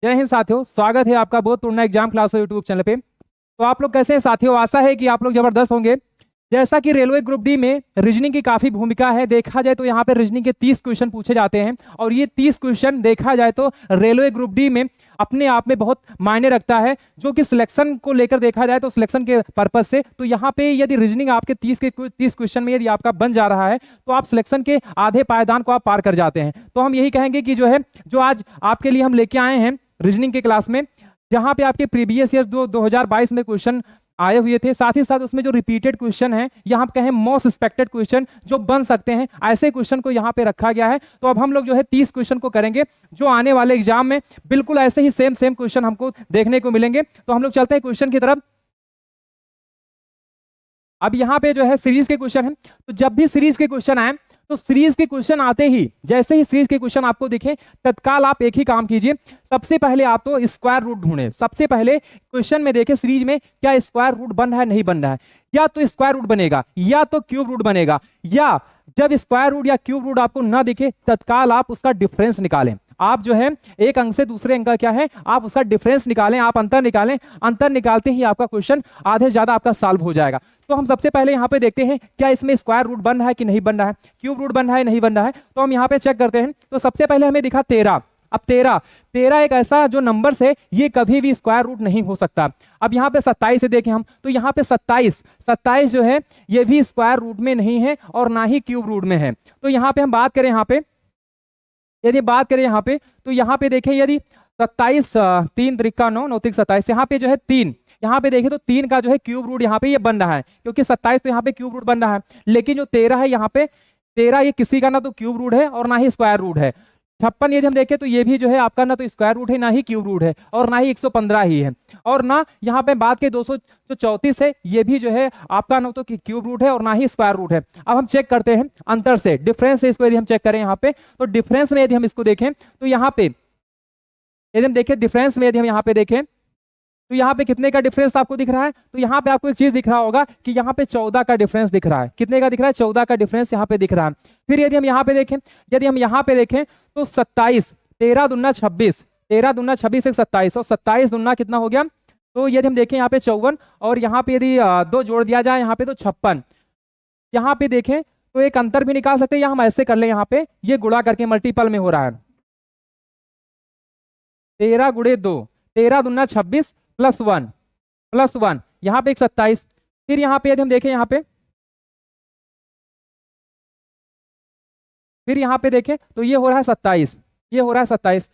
जय हिंद साथियों, स्वागत है आपका बहुत पूर्ण एग्जाम क्लास यूट्यूब चैनल पे। तो आप लोग कैसे हैं साथियों? आशा है कि आप लोग जबरदस्त होंगे। जैसा कि रेलवे ग्रुप डी में रीजनिंग की काफी भूमिका है, देखा जाए तो यहाँ पे रीजनिंग के 30 क्वेश्चन पूछे जाते हैं और ये 30 क्वेश्चन देखा जाए तो रेलवे ग्रुप डी में अपने आप में बहुत मायने रखता है, जो कि सिलेक्शन को लेकर देखा जाए तो सिलेक्शन के पर्पज से। तो यहाँ पे यदि रीजनिंग आपके 30 क्वेश्चन में यदि आपका बन जा रहा है तो आप सिलेक्शन के आधे पायदान को आप पार कर जाते हैं। तो हम यही कहेंगे कि जो आज आपके लिए हम लेके आए हैं रीजनिंग के क्लास में, जहां पे आपके प्रीवियस ईयर 2022 में क्वेश्चन आए हुए थे, साथ ही साथ उसमें जो रिपीटेड क्वेश्चन है, यहाँ पे कहें मोस्ट एक्सपेक्टेड क्वेश्चन जो बन सकते हैं, ऐसे क्वेश्चन को यहाँ पे रखा गया है। तो अब हम लोग 30 क्वेश्चन को करेंगे जो आने वाले एग्जाम में बिल्कुल ऐसे ही सेम सेम क्वेश्चन हमको देखने को मिलेंगे। तो हम लोग चलते हैं क्वेश्चन की तरफ। अब यहाँ पे सीरीज के क्वेश्चन है, तो जब भी सीरीज के क्वेश्चन आए तो सीरीज के क्वेश्चन आते ही, जैसे ही सीरीज के क्वेश्चन आपको दिखे, तत्काल आप एक ही काम कीजिए। सबसे पहले आप तो स्क्वायर रूट ढूंढें। सबसे पहले क्वेश्चन में देखें सीरीज में क्या स्क्वायर रूट बन रहा है, नहीं बन रहा है। या तो स्क्वायर रूट बनेगा या तो क्यूब रूट बनेगा, या जब स्क्वायर रूट या क्यूब रूट आपको ना दिखे तत्काल आप उसका डिफरेंस निकालें। आप एक अंक से दूसरे अंक का क्या है, आप उसका डिफरेंस निकालें, आप अंतर निकालें। अंतर निकालते ही आपका क्वेश्चन आधे से ज्यादा आपका सॉल्व हो जाएगा। तो हम सबसे पहले यहाँ पे देखते हैं क्या इसमें स्क्वायर रूट बन रहा है कि नहीं बन रहा है, क्यूब रूट बन रहा है नहीं बन रहा है। तो हम यहाँ पे चेक करते हैं। तो सबसे पहले हमें दिखा 13। अब 13 एक ऐसा जो नंबर है, ये कभी भी स्क्वायर रूट नहीं हो सकता। अब यहाँ पे 27 से देखें हम, तो यहाँ पे 27 ये भी स्क्वायर रूट में नहीं है और ना ही क्यूब रूट में है। तो यहाँ पे हम बात करें, यदि बात करें यहाँ पे, तो यहाँ पे देखें यदि 27 3 त्रिका 9 9 27, यहाँ पे 3, यहाँ पे देखें तो 3 का क्यूब रूट यहाँ पे ये बन रहा है, क्योंकि 27 तो यहाँ पे क्यूब रूट बन रहा है। लेकिन जो 13 है यहाँ पे, 13 ये किसी का ना तो क्यूब रूट है और ना ही स्क्वायर रूट है। 56 यदि हम देखें तो ये भी आपका ना तो स्क्वायर रूट है ना ही क्यूब रूट है और ना ही 115 ही है। और ना यहाँ पे बात के 234 है, ये भी आपका ना तो क्यूब रूट है और ना ही स्क्वायर रूट है। अब हम चेक करते हैं अंतर से, डिफरेंस से इसको यदि हम चेक करें यहाँ पे, तो डिफरेंस में यदि हम इसको देखें तो यहाँ पे यदि हम देखें डिफरेंस में यदि हम यहाँ पे देखें तो यहाँ पे कितने का डिफरेंस आपको दिख रहा है। तो यहाँ पे आपको एक चीज दिख रहा होगा कि यहाँ पे 14 का डिफरेंस दिख रहा है। कितने का दिख रहा है? 14 का डिफरेंस यहाँ पे दिख रहा है। फिर यदि हम यहाँ पे देखें तो 27, 13 दूना 26, 13 दूना 26 एक 27 और 27 दूना कितना हो गया? तो यदि हम देखें यहाँ पे 54 और यहाँ पे यदि 2 जोड़ दिया जाए यहाँ पे तो 56। यहाँ पे देखें तो एक अंतर भी निकाल सकते हैं, या हम ऐसे कर लें, यहाँ पे ये गुणा करके मल्टीपल में हो रहा है। 13 गुणे 2, 13 दूना 26 +1 यहाँ पे एक 27। फिर यहाँ पे यदि हम देखें फिर यहाँ पे देखें तो ये हो रहा है 27, ये हो रहा है 27।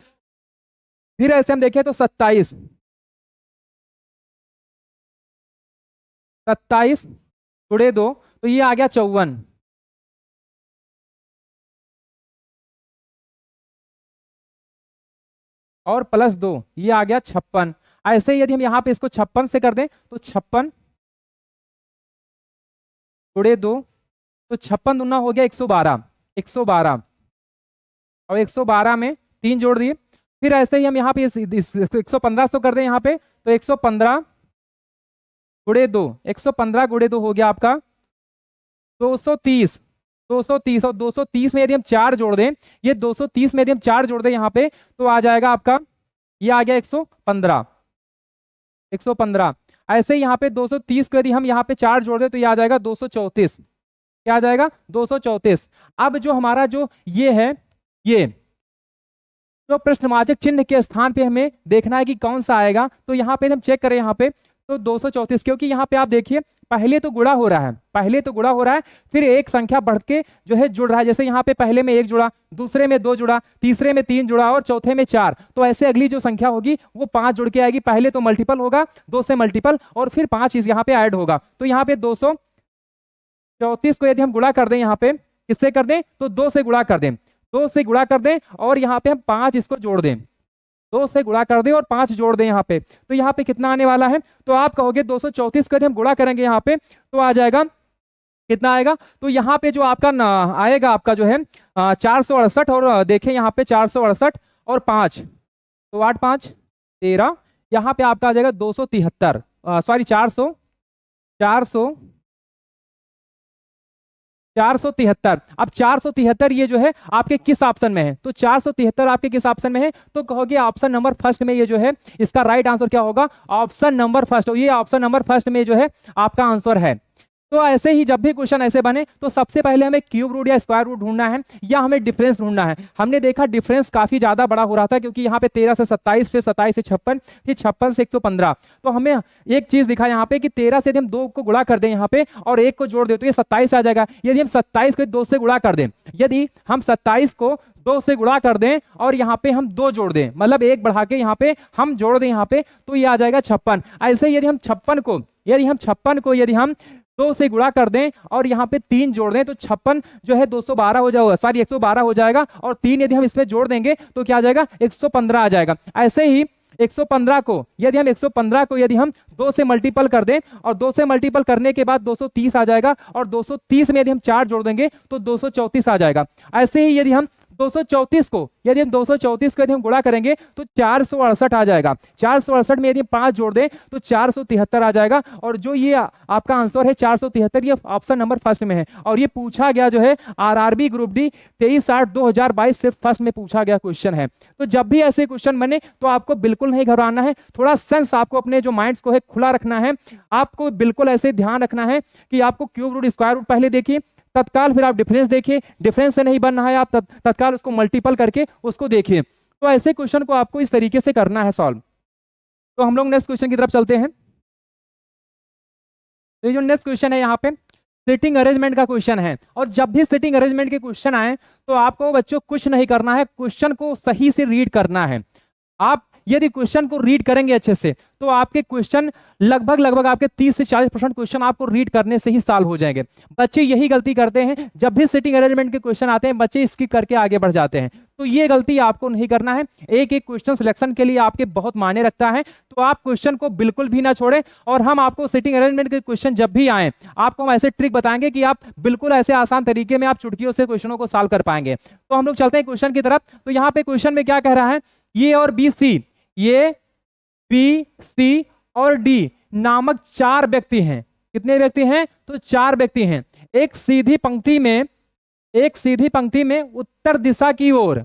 फिर ऐसे हम देखें तो 27 गुणे 2 तो ये आ गया 54 और +2 ये आ गया 56। ऐसे ही यदि हम यहाँ पे इसको 56 से कर दें तो 56 गुणे 2 तो 56 दूना हो गया 112, 112 और 112 में 3 जोड़ दिए। फिर ऐसे ही हम यहाँ पे 115 से कर दें यहाँ पे तो 115 गुणे 2, 115 गुणे 2 हो गया आपका 230, 230 और 230 में यदि हम 4 जोड़ दें, ये 230 में यदि हम 4 जोड़ दें यहाँ पे तो आ जाएगा आपका, ये आ गया 115, 115। ऐसे ही यहाँ पे 230 को यदि हम यहाँ पे 4 जोड़ दें तो ये आ जाएगा 234। क्या आ जाएगा? 234। अब जो हमारा ये है, ये तो प्रश्नवाचक चिन्ह के स्थान पे हमें देखना है कि कौन सा आएगा। तो यहाँ पे हम चेक करें यहाँ पे तो 234, क्योंकि यहाँ पे आप देखिए पहले तो गुणा हो रहा है, पहले तो गुणा हो रहा है, फिर एक संख्या बढ़ के जुड़ रहा है। जैसे यहाँ पे पहले में 1 जुड़ा, दूसरे में 2 जुड़ा, तीसरे में 3 जुड़ा और चौथे में 4। तो ऐसे अगली जो संख्या होगी वो 5 जुड़ के आएगी। पहले तो मल्टीपल होगा, 2 से मल्टीपल और फिर 5 इस यहाँ पे ऐड होगा। तो यहाँ पे 234 को यदि हम गुणा कर दें, यहाँ पे किससे कर दें तो 2 से गुणा कर दें, 2 से गुणा कर दें और यहाँ पे हम 5 इसको जोड़ दें, 2 से गुणा कर दें और 5 जोड़ दें यहाँ पे। तो यहाँ पे कितना आने वाला है? तो आप कहोगे 234 को यदि हम गुणा करेंगे यहाँ पे तो आ जाएगा, कितना आएगा? तो यहाँ पे जो आपका आएगा आपका 468 और देखें यहाँ पे 468 और 5 तो 8 5 13, यहाँ पे आपका आ जाएगा 273, सॉरी 400 473। अब 473 ये जो है आपके किस ऑप्शन में है? तो 473 आपके किस ऑप्शन में है? तो कहोगे ऑप्शन नंबर फर्स्ट में ये जो है इसका राइट आंसर क्या होगा? Option number first. ये ऑप्शन नंबर फर्स्ट में जो है आपका आंसर है। तो ऐसे ही जब भी क्वेश्चन ऐसे बने तो सबसे पहले हमें क्यूब रूट या स्क्वायर रूट ढूंढना है या हमें डिफरेंस ढूंढना है। हमने देखा डिफरेंस काफी ज्यादा बड़ा हो रहा था क्योंकि यहाँ पे 13 से 27, फिर 27 से 56, फिर 56 से 115। तो हमें एक चीज दिखा यहाँ पे कि 13 से यदि हम 2 को गुणा कर दें यहाँ पे और 1 को जोड़ दें तो ये 27 आ जाएगा। यदि हम 27 को 2 से गुणा कर दें, यदि हम 27 को 2 से गुणा कर दें और यहाँ पे हम 2 जोड़ दें, मतलब 1 बढ़ा के यहाँ पे हम जोड़ दें यहाँ पे, तो ये आ जाएगा 56। ऐसे यदि हम 56 को यदि हम 2 से गुणा कर दें और यहाँ पे 3 जोड़ दें तो 56 जो है 212 हो जाएगा, सॉरी 112 हो जाएगा। और 3 यदि हम इसमें जोड़ देंगे तो क्या आ जाएगा? 115 आ जाएगा। ऐसे ही 115 को यदि हम 2 से मल्टीपल कर दें और 2 से मल्टीपल करने के बाद 230 आ जाएगा और 230 में यदि हम 4 जोड़ देंगे तो 234 आ जाएगा। ऐसे ही यदि हम 234 को यदि हम गुणा करेंगे तो 468 आ जाएगा। 468 में यदि हम 5 जोड़ दें तो 473 आ जाएगा। और जो ये आपका आंसर है 473, ये ऑप्शन नंबर फर्स्ट में है। और ये पूछा गया जो है आरआरबी ग्रुप डी 23/8/2022 सिर्फ फर्स्ट में पूछा गया क्वेश्चन है। तो जब भी ऐसे क्वेश्चन बने तो आपको बिल्कुल नहीं घबराना है, थोड़ा सेंस आपको अपने जो माइंड्स को है खुला रखना है। आपको बिल्कुल ऐसे ध्यान रखना है कि आपको क्यूब रूट स्क्वायर रूट पहले देखिए, तत्काल फिर आप डिफरेंस देखिए, डिफरेंस से नहीं बन रहा है आप तत्काल उसको मल्टीपल करके उसको देखिए। तो ऐसे क्वेश्चन को आपको इस तरीके से करना है सॉल्व। तो हम लोग नेक्स्ट क्वेश्चन की तरफ चलते हैं। तो ये जो नेक्स्ट क्वेश्चन है यहाँ पे सिटिंग अरेंजमेंट का क्वेश्चन है। और जब भी सिटिंग अरेंजमेंट के क्वेश्चन आए तो आपको बच्चों कुछ नहीं करना है, क्वेश्चन को सही से रीड करना है। आप यदि क्वेश्चन को रीड करेंगे अच्छे से तो आपके क्वेश्चन लगभग आपके 30 से 40% क्वेश्चन आपको रीड करने से ही सॉल्व हो जाएंगे। बच्चे यही गलती करते हैं, जब भी सिटिंग अरेंजमेंट के क्वेश्चन आते हैं बच्चे स्किप करके आगे बढ़ जाते हैं। तो ये गलती आपको नहीं करना है। एक एक क्वेश्चन सिलेक्शन के लिए आपके बहुत मायने रखता है, तो आप क्वेश्चन को बिल्कुल भी ना छोड़ें। और हम आपको सिटिंग अरेंजमेंट के क्वेश्चन जब भी आए आपको हम ऐसे ट्रिक बताएंगे कि आप बिल्कुल ऐसे आसान तरीके में आप चुटकियों से क्वेश्चनों को सॉल्व कर पाएंगे। तो हम लोग चलते हैं क्वेश्चन की तरफ। तो यहाँ पे क्वेश्चन में क्या कह रहा है, ये और बी सी, ये बी सी और डी नामक 4 व्यक्ति हैं। कितने व्यक्ति हैं? तो 4 व्यक्ति हैं। एक सीधी पंक्ति में उत्तर दिशा की ओर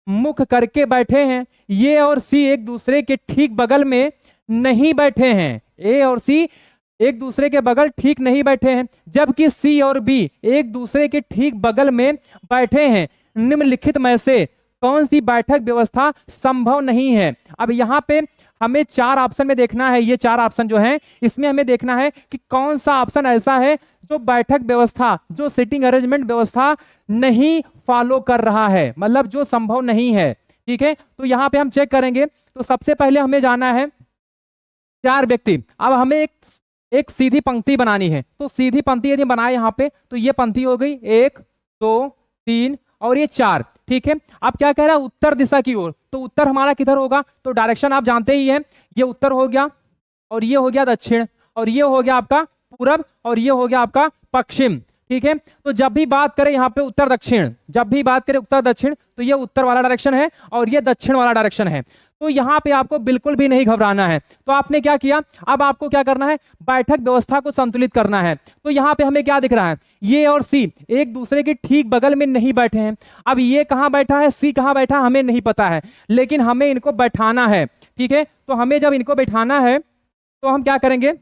मुख करके बैठे हैं। ये और सी एक दूसरे के ठीक बगल में नहीं बैठे हैं। ए और सी एक दूसरे के बगल ठीक नहीं बैठे हैं, जबकि सी और बी एक दूसरे के ठीक बगल में बैठे हैं। निम्नलिखित में से कौन सी बैठक व्यवस्था संभव नहीं है? अब यहाँ पे हमें 4 ऑप्शन में देखना है। ये 4 ऑप्शन जो हैं इसमें हमें देखना है कि कौन सा ऑप्शन ऐसा है जो बैठक व्यवस्था, जो सिटिंग अरेंजमेंट व्यवस्था नहीं फॉलो कर रहा है, मतलब जो संभव नहीं है। ठीक है, तो यहाँ पे हम चेक करेंगे। तो सबसे पहले हमें जाना है 4 व्यक्ति। अब हमें एक सीधी पंक्ति बनानी है। तो सीधी पंक्ति यदि बनाए यहाँ पे तो ये पंक्ति हो गई 1 2 3 और ये 4। ठीक है, अब क्या कह रहा है? उत्तर दिशा की ओर। तो उत्तर हमारा किधर होगा? तो डायरेक्शन आप जानते ही हैं, ये उत्तर हो गया और ये हो गया दक्षिण और ये हो गया आपका पूरब और ये हो गया आपका पश्चिम। ठीक है, तो जब भी बात करें यहाँ पे उत्तर दक्षिण, जब भी बात करें उत्तर दक्षिण तो ये उत्तर वाला डायरेक्शन है और ये दक्षिण वाला डायरेक्शन है। तो यहाँ पे आपको बिल्कुल भी नहीं घबराना है। तो आपने क्या किया, अब आपको क्या करना है? बैठक व्यवस्था को संतुलित करना है। तो यहाँ पे हमें क्या दिख रहा है? ये और सी एक दूसरे के ठीक बगल में नहीं बैठे हैं। अब ये कहाँ बैठा है, सी कहाँ बैठा हमें नहीं पता है, लेकिन हमें इनको बैठाना है। ठीक है, तो हमें जब इनको बैठाना है तो हम क्या करेंगे?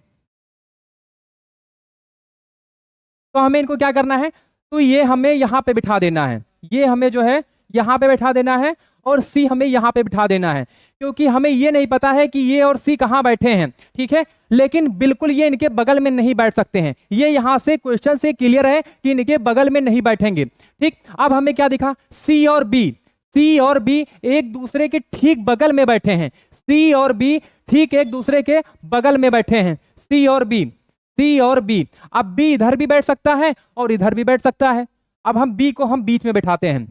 तो हमें इनको क्या करना है? तो ये हमें यहाँ पे बिठा देना है, ये हमें जो है यहाँ पे बैठा देना है और सी हमें यहाँ पे बिठा देना है, क्योंकि हमें ये नहीं पता है कि ये और सी कहाँ बैठे हैं। ठीक है, लेकिन बिल्कुल ये इनके बगल में नहीं बैठ सकते हैं। ये यहाँ से क्वेश्चन से क्लियर है कि इनके बगल में नहीं बैठेंगे। ठीक, अब हमें क्या दिखा? सी और बी एक दूसरे के ठीक बगल में बैठे हैं। सी और बी ठीक एक दूसरे के बगल में बैठे हैं। सी और बी। अब बी इधर भी बैठ सकता है और इधर भी बैठ सकता है। अब हम बी को हम बीच में बैठाते हैं,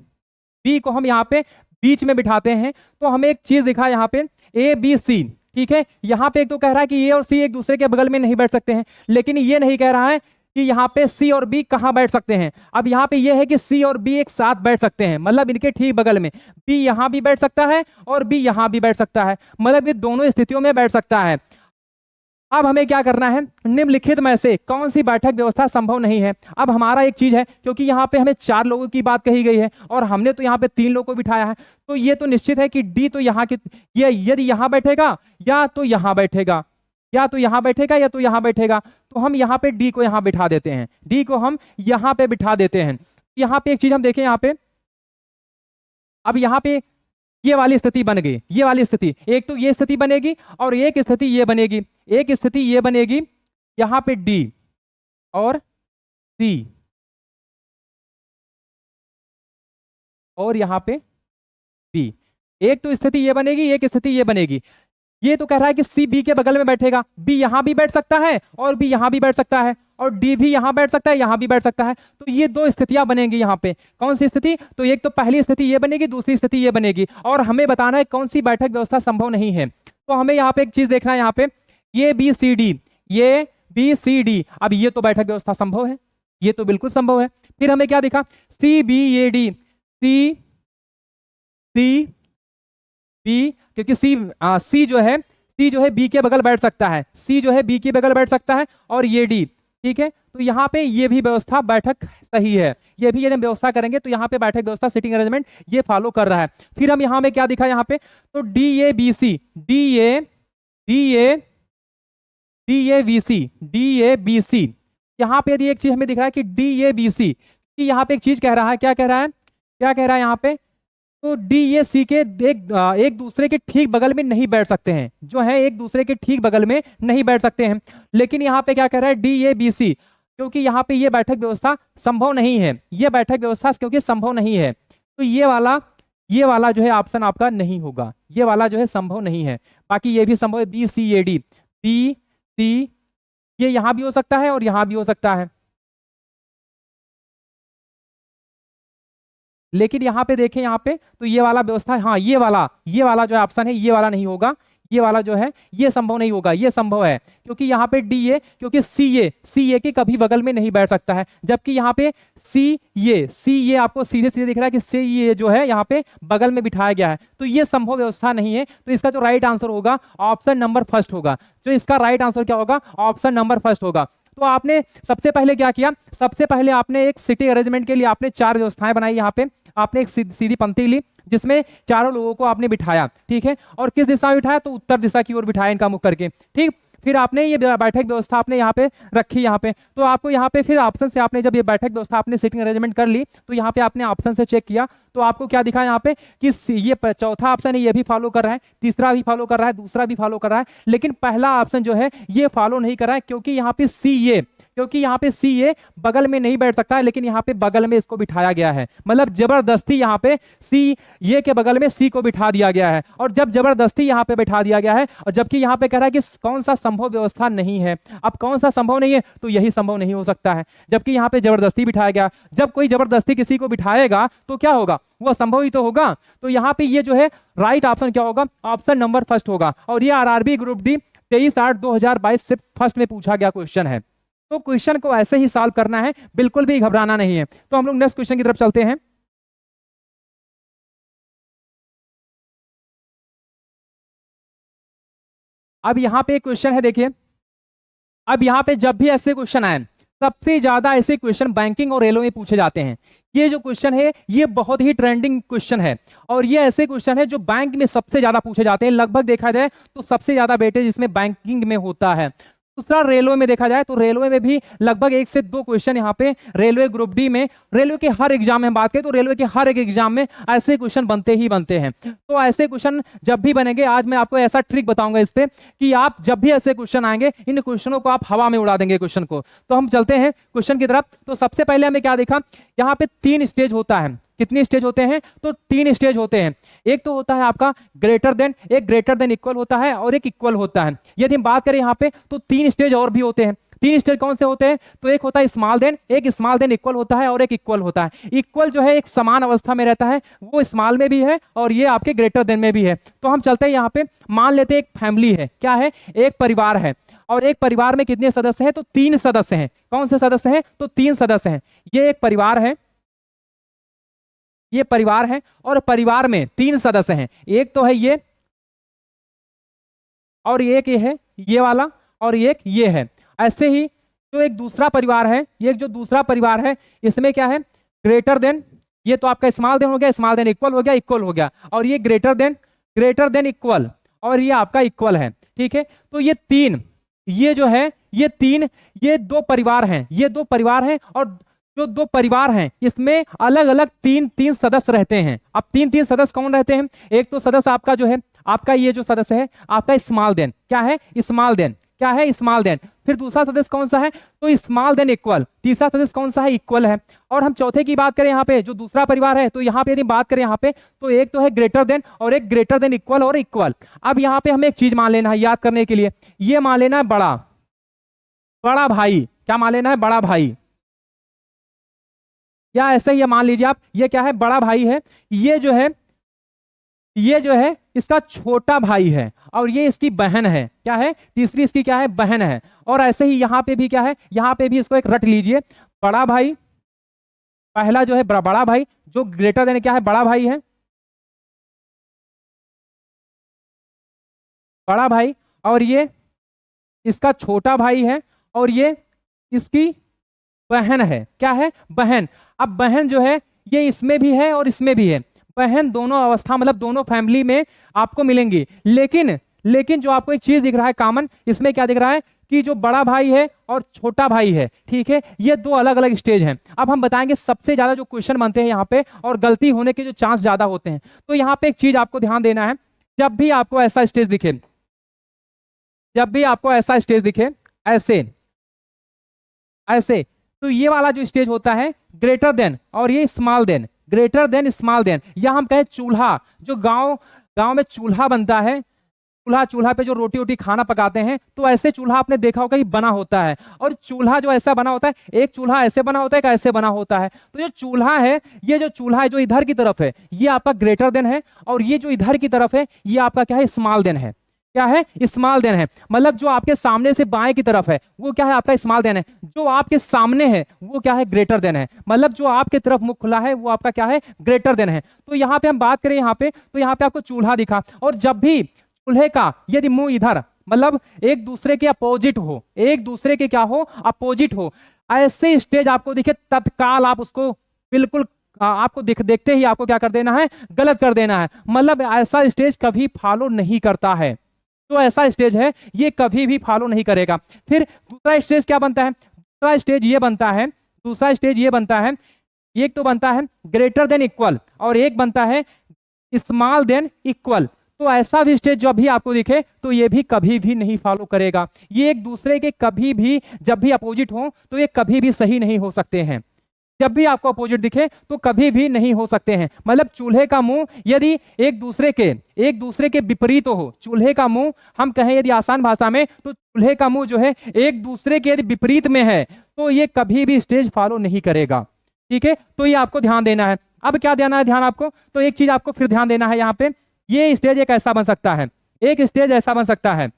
बी को हम यहाँ पे बीच में बिठाते हैं। तो हमें एक चीज दिखा यहाँ पे ए बी सी। ठीक है, यहाँ पे एक तो कह रहा है कि ए और सी एक दूसरे के बगल में नहीं बैठ सकते हैं, लेकिन ये नहीं कह रहा है कि यहाँ पे सी और बी कहाँ बैठ सकते हैं। अब यहाँ पे ये है कि सी और बी एक साथ बैठ सकते हैं, मतलब इनके ठीक बगल में। बी यहाँ भी बैठ सकता है और बी यहाँ भी बैठ सकता है, मतलब ये दोनों स्थितियों में बैठ सकता है। अब हमें क्या करना है, निम्नलिखित में से कौन सी बैठक व्यवस्था संभव नहीं है। अब हमारा एक चीज है, क्योंकि यहाँ पे हमें 4 लोगों की बात कही गई है और हमने तो यहाँ पे 3 लोगों को बिठाया है, तो ये तो निश्चित है कि डी तो यहाँ की, ये यदि यहाँ बैठेगा या तो यहाँ बैठेगा, या तो यहाँ बैठेगा या तो यहाँ बैठेगा, तो हम यहाँ पे डी को यहाँ बिठा देते हैं, डी को हम यहाँ पे बिठा देते हैं। यहाँ पे एक चीज हम देखें, यहाँ पे अब यहाँ पे ये वाली स्थिति बन गई, ये वाली स्थिति, एक तो ये स्थिति बनेगी और एक स्थिति ये बनेगी, एक स्थिति ये बनेगी, यहां पे डी और सी और यहां पे बी। एक तो स्थिति ये बनेगी, एक स्थिति ये बनेगी। ये तो कह रहा है कि सी बी के बगल में बैठेगा, बी यहां भी बैठ सकता है और बी यहां भी बैठ सकता है और डी भी यहां बैठ सकता है, यहां भी बैठ सकता है। तो ये 2 स्थितियां बनेंगी यहाँ पे। कौन सी स्थिति, तो एक तो पहली स्थिति ये बनेगी, दूसरी स्थिति ये बनेगी, और हमें बताना है कौन सी बैठक व्यवस्था संभव नहीं है। तो हमें यहाँ पे एक चीज देखना है, यहाँ पे ये बी सी डी, ये बी सी डी, अब ये तो बैठक व्यवस्था संभव है, ये तो बिल्कुल संभव है। फिर हमें क्या दिखा, C B A D, C C B, क्योंकि सी जो है बी के बगल बैठ सकता है, सी जो है बी के बगल बैठ सकता है और ये डी, ठीक है। तो यहाँ पे ये भी व्यवस्था बैठक सही है, ये भी यदि हम व्यवस्था करेंगे तो यहाँ पे बैठक व्यवस्था सिटिंग अरेंजमेंट ये फॉलो कर रहा है। फिर हम यहाँ में क्या दिखा, यहाँ पे तो D A B C, D A B C, यहाँ पे यदि एक चीज हमें दिख रहा है कि डी ए बी सी, कि यहाँ पे एक चीज कह रहा है, क्या कह रहा है यहाँ पे, तो डी ए सी के एक दूसरे के ठीक बगल में नहीं बैठ सकते हैं, जो है एक दूसरे के ठीक बगल में नहीं बैठ सकते हैं। लेकिन यहाँ पे क्या कह रहा है, डी ए बी सी, क्योंकि यहाँ पे ये बैठक व्यवस्था संभव नहीं है, ये बैठक व्यवस्था क्योंकि संभव नहीं है, तो ये वाला जो है ऑप्शन आपका नहीं होगा, ये वाला जो है संभव नहीं है। बाकी ये भी संभव है, B C A D, B C, ये यहां भी हो सकता है और यहां भी हो सकता है। लेकिन यहाँ पे देखें, यहाँ पे तो ये वाला व्यवस्था, हाँ ये वाला जो ऑप्शन है, ये वाला नहीं होगा, ये वाला जो है ये संभव नहीं होगा, ये संभव है क्योंकि यहाँ पे डी ए, क्योंकि सी ए के कभी बगल में नहीं बैठ सकता है, जबकि यहाँ पे सी ये आपको सीधे सीधे दिख रहा है कि सी ये जो है यहाँ पे बगल में बिठाया गया है, तो ये संभव व्यवस्था नहीं है। तो इसका जो राइट आंसर होगा ऑप्शन नंबर फर्स्ट होगा, जो इसका राइट आंसर क्या होगा, ऑप्शन नंबर फर्स्ट होगा। तो आपने सबसे पहले क्या किया, सबसे पहले आपने एक सिटिंग अरेंजमेंट के लिए आपने 4 व्यवस्थाएं बनाई। यहाँ पे आपने एक सीधी पंक्ति ली जिसमें चारों लोगों को आपने बिठाया, ठीक है, और किस दिशा में बिठाया, तो उत्तर दिशा की ओर बिठाया इनका मुख करके, ठीक। फिर आपने ये बैठक व्यवस्था आपने यहाँ पे रखी, यहाँ पे तो आपको यहाँ पे फिर ऑप्शन से आपने जब ये बैठक व्यवस्था आपने सिटिंग अरेंजमेंट कर ली, तो यहाँ पे आपने ऑप्शन से चेक किया, तो आपको क्या दिखा यहाँ पे कि ये चौथा ऑप्शन है, ये भी फॉलो कर रहा है, तीसरा भी फॉलो कर रहा है, दूसरा भी फॉलो कर रहा है, लेकिन पहला ऑप्शन जो है ये फॉलो नहीं कर रहा है, क्योंकि यहाँ पे सी ए बगल में नहीं बैठ सकता है, लेकिन यहाँ पे बगल में इसको बिठाया गया है, मतलब जबरदस्ती यहाँ पे सी ये के बगल में सी को बिठा दिया गया है, और जब जबरदस्ती यहाँ पे बिठा दिया गया है, और जबकि यहाँ पे कह रहा है कि कौन सा संभव व्यवस्था नहीं है। अब कौन सा संभव नहीं है, तो यही संभव नहीं हो सकता है, जबकि यहाँ पे जबरदस्ती बिठाया गया। जब कोई जबरदस्ती किसी को बिठाएगा तो क्या होगा, वो संभव ही तो होगा। तो यहाँ पे ये जो है राइट ऑप्शन क्या होगा, ऑप्शन नंबर फर्स्ट होगा। और ये आरआरबी ग्रुप डी 23/8/2022 से फर्स्ट में पूछा गया क्वेश्चन है। तो क्वेश्चन को ऐसे ही सॉल्व करना है, बिल्कुल भी घबराना नहीं है। तो हम लोग नेक्स्ट क्वेश्चन की तरफ चलते हैं। अब यहां पे एक क्वेश्चन है, देखिए, अब यहां पे जब भी ऐसे क्वेश्चन आए, सबसे ज्यादा ऐसे क्वेश्चन बैंकिंग और रेलवे में पूछे जाते हैं। ये जो क्वेश्चन है ये बहुत ही ट्रेंडिंग क्वेश्चन है, और ये ऐसे क्वेश्चन है जो बैंक में सबसे ज्यादा पूछे जाते हैं। लगभग देखा जाए तो सबसे ज्यादा वेटेज इसमें बैंकिंग में होता है। दूसरा रेलवे में देखा जाए तो रेलवे में भी लगभग 1 से 2 क्वेश्चन यहाँ पे रेलवे ग्रुप डी में, रेलवे के हर एग्जाम में बात करें तो रेलवे के हर एक एग्जाम में ऐसे क्वेश्चन बनते ही बनते हैं। तो ऐसे क्वेश्चन जब भी बनेंगे, आज मैं आपको ऐसा ट्रिक बताऊंगा इस पे कि आप जब भी ऐसे क्वेश्चन आएंगे, इन क्वेश्चनों को आप हवा में उड़ा देंगे क्वेश्चन को। तो हम चलते हैं क्वेश्चन की तरफ। तो सबसे पहले हमें क्या देखा, यहाँ पे 3 स्टेज होता है। कितने स्टेज होते हैं, तो 3 स्टेज होते हैं। एक तो होता है आपका ग्रेटर देन, एक ग्रेटर देन इक्वल होता है, और एक इक्वल होता है। यदि हम बात करें यहाँ पे तो 3 स्टेज और भी होते हैं। 3 स्टेज कौन से होते हैं, तो एक होता है स्मॉल देन, एक स्मॉल देन इक्वल होता है, और एक इक्वल होता है। इक्वल जो है एक समान अवस्था में रहता है, वो स्मॉल में भी है और ये आपके ग्रेटर देन में भी है। तो हम चलते हैं यहाँ पे, मान लेते हैं एक फैमिली है, क्या है, एक परिवार है, और एक परिवार में कितने सदस्य हैं, तो 3 सदस्य हैं। कौन से सदस्य हैं, तो 3 सदस्य हैं। ये एक परिवार है, ये परिवार है, और परिवार में 3 सदस्य हैं। एक तो है ये, और एक ये है ये वाला, और एक ये है। ऐसे ही जो एक दूसरा परिवार है, ये जो दूसरा परिवार है इसमें क्या है, ग्रेटर देन, ये तो आपका स्मॉल देन हो गया, स्मॉल देन इक्वल हो गया, इक्वल हो गया, और ये ग्रेटर देन इक्वल, और ये आपका इक्वल है। ठीक है, तो ये तीन, ये जो है ये तीन, ये दो परिवार हैं, ये दो परिवार हैं, और जो दो परिवार हैं इसमें अलग अलग तीन तीन सदस्य रहते हैं। अब तीन तीन सदस्य कौन रहते हैं, एक तो सदस्य आपका जो है, आपका ये जो सदस्य है आपका स्मॉल देन, क्या है स्मॉल देन, क्या है स्मॉल देन, फिर दूसरा सदस्य कौन सा है, तो स्मॉल देन इक्वल, तीसरा सदस्य कौन सा है, इक्वल है। और हम चौथे की बात करें यहाँ पे, जो दूसरा परिवार है, तो यहाँ पे यदि बात करें यहाँ पे, तो एक तो है ग्रेटर देन, और एक ग्रेटर देन इक्वल और इक्वल। अब यहाँ पे हमें एक चीज मान लेना है याद करने के लिए, ये मान लेना है बड़ा भाई, क्या मान लेना है, बड़ा भाई, या ऐसे ही मान लीजिए आप, ये क्या है, बड़ा भाई है, ये जो है इसका छोटा भाई है, और ये इसकी बहन है, क्या है, तीसरी इसकी क्या है, बहन है। और ऐसे ही यहाँ पे भी क्या है, यहाँ पे भी इसको एक रट लीजिए, बड़ा भाई, पहला जो है बड़ा भाई, जो ग्रेटर देन क्या है, बड़ा भाई है, बड़ा भाई, और ये इसका छोटा भाई है, और ये इसकी बहन है, क्या है, बहन। अब बहन जो है ये इसमें भी है और इसमें भी है, बहन दोनों अवस्था मतलब दोनों फैमिली में आपको मिलेंगी। लेकिन जो आपको एक चीज दिख रहा है कॉमन, इसमें क्या दिख रहा है कि जो बड़ा भाई है और छोटा भाई है, ठीक है, ये दो अलग अलग स्टेज हैं। अब हम बताएंगे सबसे ज्यादा जो क्वेश्चन बनते हैं यहाँ पे और गलती होने के जो चांस ज्यादा होते हैं। तो यहाँ पे एक चीज आपको ध्यान देना है, जब भी आपको ऐसा स्टेज दिखे, जब भी आपको ऐसा स्टेज दिखे ऐसे, तो ये वाला जो स्टेज होता है ग्रेटर देन, और ये small than, greater than small than, या हम कहें चूल्हा, जो गांव में चूल्हा बनता है, चूल्हा पे जो रोटी वोटी खाना पकाते हैं, तो ऐसे चूल्हा आपने देखा होगा कि बना होता है। और चूल्हा जो ऐसा बना होता है, एक चूल्हा ऐसे बना होता है, एक ऐसे बना होता है। तो जो चूल्हा है, ये जो चूल्हा है जो इधर की तरफ है, ये आपका ग्रेटर देन है, और ये जो इधर की तरफ है ये आपका क्या है, स्मॉल देन है, क्या है, स्मॉल देन है। मतलब जो आपके सामने से बाएं की तरफ है वो क्या है, आपका स्मॉल देन है, जो आपके सामने है वो क्या है, ग्रेटर देन है। मतलब जो आपके तरफ मुख खुला है वो आपका क्या है, ग्रेटर देन है। तो यहाँ पे हम बात करें यहाँ पे, तो यहाँ पे आपको चूल्हा दिखा, और जब भी चूल्हे का यदि मुंह इधर, मतलब एक दूसरे के अपोजिट हो, एक दूसरे के क्या हो, अपोजिट हो, ऐसे स्टेज आपको दिखे, तत्काल आप उसको बिल्कुल आपको देखते ही आपको क्या कर देना है, गलत कर देना है। मतलब ऐसा स्टेज कभी फॉलो नहीं करता है, तो ऐसा स्टेज है ये कभी भी फॉलो नहीं करेगा। फिर दूसरा स्टेज क्या बनता है, दूसरा स्टेज ये बनता है, दूसरा स्टेज ये बनता है, एक तो बनता है ग्रेटर देन इक्वल, और एक बनता है स्मॉल देन इक्वल। तो ऐसा भी स्टेज जब भी आपको दिखे तो ये भी कभी भी नहीं फॉलो करेगा। ये एक दूसरे के कभी भी जब भी अपोजिट हो तो ये कभी भी सही नहीं हो सकते हैं। जब भी आपको अपोजिट दिखे तो कभी भी नहीं हो सकते हैं। मतलब चूल्हे का मुंह यदि एक दूसरे के विपरीत हो, चूल्हे का मुंह हम कहें यदि आसान भाषा में, तो चूल्हे का मुंह जो है एक दूसरे के यदि विपरीत में है तो ये कभी भी स्टेज फॉलो नहीं करेगा। ठीक है, तो ये आपको ध्यान देना है। अब क्या देना है ध्यान आपको, तो एक चीज आपको फिर ध्यान देना है यहाँ पे, ये स्टेज एक ऐसा बन सकता है, एक स्टेज ऐसा बन सकता है।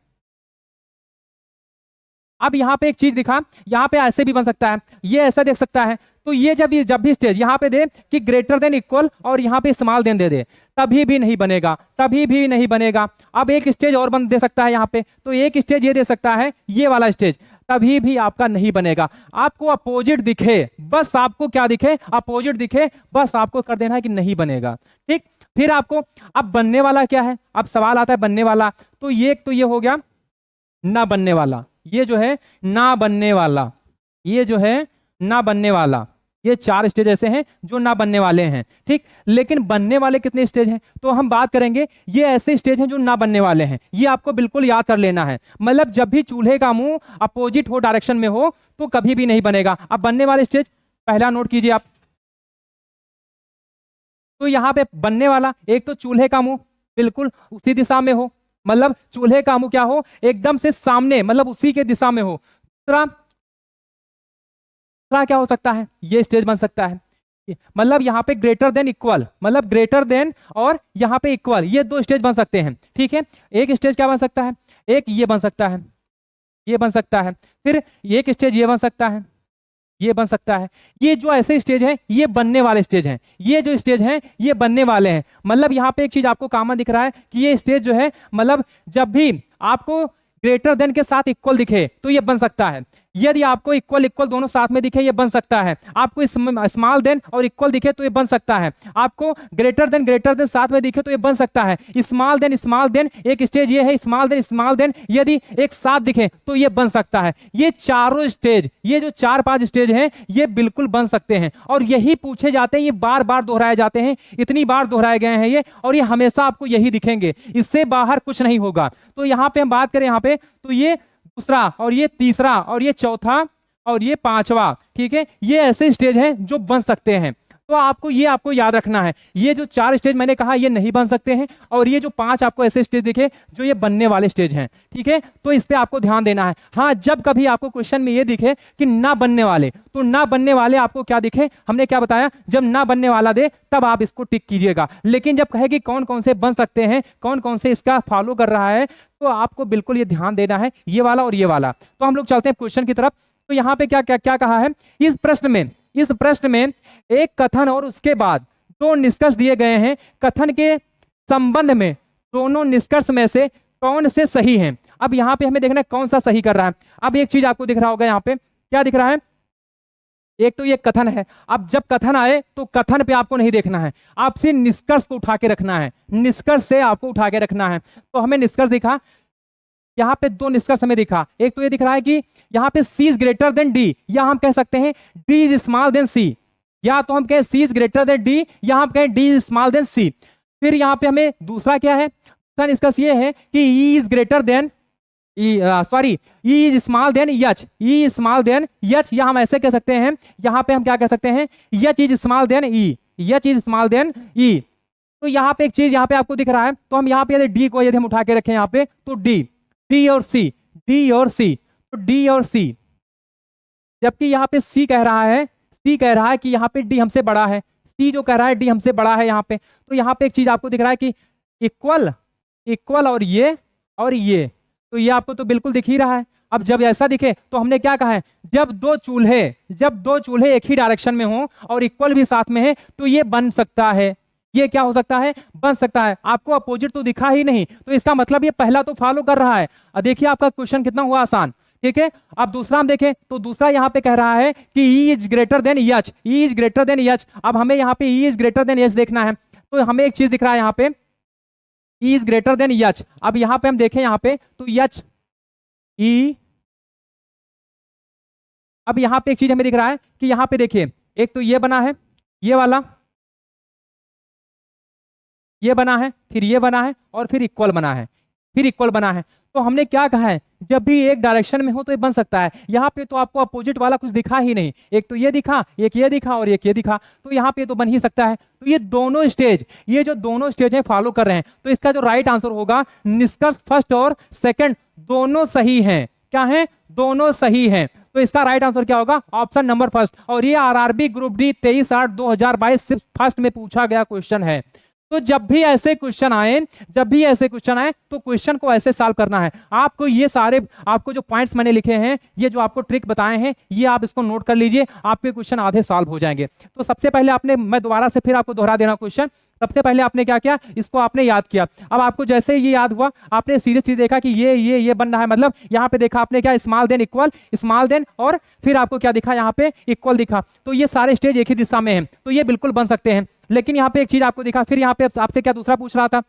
अब यहाँ पे एक चीज दिखा, यहाँ पे ऐसे भी बन सकता है, ये ऐसा देख सकता है। तो ये जब भी स्टेज यहाँ पे दे कि ग्रेटर देन इक्वल और यहाँ पे स्मॉल देन दे तभी भी नहीं बनेगा, तभी भी नहीं बनेगा। अब एक स्टेज और बन दे सकता है यहाँ पे, तो एक स्टेज ये दे सकता है, ये वाला स्टेज, तभी भी आपका नहीं बनेगा। आपको अपोजिट दिखे, बस आपको क्या दिखे, अपोजिट दिखे, बस आपको कर देना है कि नहीं बनेगा। ठीक, फिर आपको अब बनने वाला क्या है, अब सवाल आता है बनने वाला। तो ये हो गया ना बनने वाला, ये जो है ना बनने वाला, ये जो है ना बनने वाला, ये 4 स्टेज ऐसे हैं जो ना बनने वाले हैं। ठीक, लेकिन बनने वाले कितने स्टेज हैं, तो हम बात करेंगे ये ऐसे स्टेज हैं जो ना बनने वाले हैं। ये आपको बिल्कुल याद कर लेना है। मतलब जब भी चूल्हे का मुंह अपोजिट हो, डायरेक्शन में हो, तो कभी भी नहीं बनेगा। अब बनने वाले स्टेज पहला नोट कीजिए आप, तो यहाँ पे बनने वाला एक तो चूल्हे का मुंह बिल्कुल उसी दिशा में हो, मतलब चूल्हे का मुंह क्या हो, एकदम से सामने, मतलब उसी के दिशा में हो। दूसरा क्या हो सकता है, ये स्टेज बन सकता है, मतलब यहाँ पे ग्रेटर देन इक्वल, मतलब ग्रेटर देन और यहाँ पे इक्वल, ये 2 स्टेज बन सकते हैं। ठीक है, एक स्टेज क्या बन सकता है, एक ये बन सकता है, ये बन सकता है, फिर एक स्टेज ये बन सकता है, ये बन सकता है। ये जो ऐसे स्टेज हैं ये बनने वाले स्टेज हैं, ये जो स्टेज हैं ये बनने वाले हैं। मतलब यहाँ पे एक चीज आपको कॉमन दिख रहा है कि ये स्टेज जो है, मतलब जब भी आपको ग्रेटर देन के साथ इक्वल दिखे तो ये बन सकता है। यदि आपको इक्वल इक्वल दोनों साथ में दिखे ये बन सकता है। आपको स्मॉल देन और इक्वल दिखे तो ये बन सकता है। आपको ग्रेटर देन साथ में दिखे तो ये बन सकता है। स्मॉल देन एक स्टेज ये है, स्मॉल देन यदि एक साथ दिखे तो ये बन सकता है। ये चारों स्टेज, ये जो 4-5 स्टेज हैं ये बिल्कुल बन सकते हैं और यही पूछे जाते हैं, ये बार बार दोहराए जाते हैं, इतनी बार दोहराए गए हैं ये, और ये हमेशा आपको यही दिखेंगे, इससे बाहर कुछ नहीं होगा। तो यहाँ पे हम बात करें यहाँ पे तो ये दूसरा और ये तीसरा और ये चौथा और ये पांचवा, ठीक है, ये ऐसे स्टेज हैं जो बन सकते हैं। तो आपको याद रखना है, ये जो 4 स्टेज मैंने कहा ये नहीं बन सकते हैं और ये जो 5 आपको ऐसे स्टेज दिखे जो ये बनने वाले स्टेज हैं, ठीक है। तो इस पे आपको ध्यान देना है। हाँ, जब कभी आपको क्वेश्चन में ये दिखे कि ना बनने वाले, तो ना बनने वाले आपको क्या दिखे, हमने क्या बताया, जब ना बनने वाला दे तब आप इसको टिक कीजिएगा। लेकिन जब कहे कि कौन कौन से बन सकते हैं, कौन कौन से इसका फॉलो कर रहा है, तो आपको बिल्कुल ये ध्यान देना है, ये वाला और ये वाला। तो हम लोग चलते हैं क्वेश्चन की तरफ। तो यहाँ पे क्या क्या क्या कहा है, इस प्रश्न में एक कथन और उसके बाद 2 निष्कर्ष दिए गए हैं। कथन के संबंध में दोनों निष्कर्ष में से कौन से सही हैं। अब यहाँ पे हमें देखना है कौन सा सही कर रहा है। अब एक चीज आपको दिख रहा होगा, यहाँ पे क्या दिख रहा है, एक तो ये कथन है। अब जब कथन आए तो कथन पे आपको नहीं देखना है, आपसे निष्कर्ष को उठा के रखना है, निष्कर्ष से आपको उठा के रखना है। तो हमें निष्कर्ष दिखा, यहाँ पे 2 निष्कर्ष हमें दिखा। एक तो ये दिख रहा है कि यहाँ पे C is greater than D, या हम कह सकते हैं D is small than C, या तो हम कहें C is greater than D, या हम कहें D is small than C। फिर यहाँ पे हमें दूसरा क्या है, दूसरा निष्कर्ष ये है कि E is greater than E is small than H, E small than H, या हम ऐसे कह सकते हैं, यहाँ पे हम क्या कह सकते हैं, H is small than E, H is small than E। तो यहाँ पे एक चीज यहाँ पे आपको दिख रहा है, तो हम यहाँ पे यदि D को यदि हम उठा के रखें यहाँ पे, तो D और C, तो D और C, जबकि यहाँ पे C कह रहा है कि यहाँ पे D हमसे बड़ा है, C जो कह रहा है D हमसे बड़ा है यहाँ पे। तो यहाँ पे एक चीज आपको दिख रहा है कि इक्वल और ये, तो ये आपको तो बिल्कुल दिख ही रहा है। अब जब ऐसा दिखे तो हमने क्या कहा है, जब दो चूल्हे एक ही डायरेक्शन में हो और इक्वल भी साथ में है तो ये बन सकता है, ये क्या हो सकता है, बन सकता है। आपको अपोजिट तो दिखा ही नहीं, तो इसका मतलब ये पहला तो फॉलो कर रहा है। देखिए आपका क्वेश्चन कितना हुआ आसान, ठीक है। अब दूसरा हम देखें तो दूसरा यहाँ पे कह रहा है कि E is greater then H, E is greater then H। अब हमें यहाँ पे E is greater then H देखना है, तो हमें एक चीज दिख रहा है यहाँ पे E is greater then H। अब यहाँ पे हम देखें यहाँ पे तो H E, अब यहाँ पे एक चीज हमें दिख रहा है कि यहाँ पे देखिए एक तो ये बना है, ये वाला ये बना है, फिर ये बना है और फिर इक्वल बना है, तो हमने क्या कहा है, जब भी एक डायरेक्शन में हो तो ये बन सकता है। यहाँ पे तो आपको अपोजिट वाला कुछ दिखा ही नहीं, एक तो ये दिखा, एक ये दिखा और एक ये दिखा, तो यहाँ पे तो बन ही सकता है। तो ये जो दोनों स्टेज हैं फॉलो कर रहे हैं, तो इसका जो राइट आंसर होगा, निष्कर्ष फर्स्ट और सेकंड दोनों सही हैं। क्या है, दोनों सही हैं। तो इसका राइट आंसर क्या होगा, ऑप्शन नंबर फर्स्ट। और ये आरआरबी ग्रुप डी 23/8/2022 सिर्फ फर्स्ट में पूछा गया क्वेश्चन है। तो जब भी ऐसे क्वेश्चन आए तो क्वेश्चन को ऐसे सॉल्व करना है। आपको ये सारे आपको जो पॉइंट्स मैंने लिखे हैं, ये जो आपको ट्रिक बताए हैं, ये आप इसको नोट कर लीजिए, आपके क्वेश्चन आधे सॉल्व हो जाएंगे। तो सबसे पहले मैं दोबारा से फिर आपको दोहरा देना क्वेश्चन। सबसे पहले आपने क्या किया, इसको आपने याद किया। अब आपको जैसे ही ये याद हुआ, आपने सीधे देखा कि ये बन रहा है, मतलब यहाँ पे देखा आपने क्या, small than equal, small than, और फिर आपको क्या दिखा, यहाँ पे इक्वल दिखा। तो ये सारे स्टेज एक ही दिशा में हैं, तो ये बिल्कुल बन सकते हैं। लेकिन यहाँ पे एक चीज आपको दिखा, फिर यहाँ पे आपसे क्या दूसरा पूछ रहा था,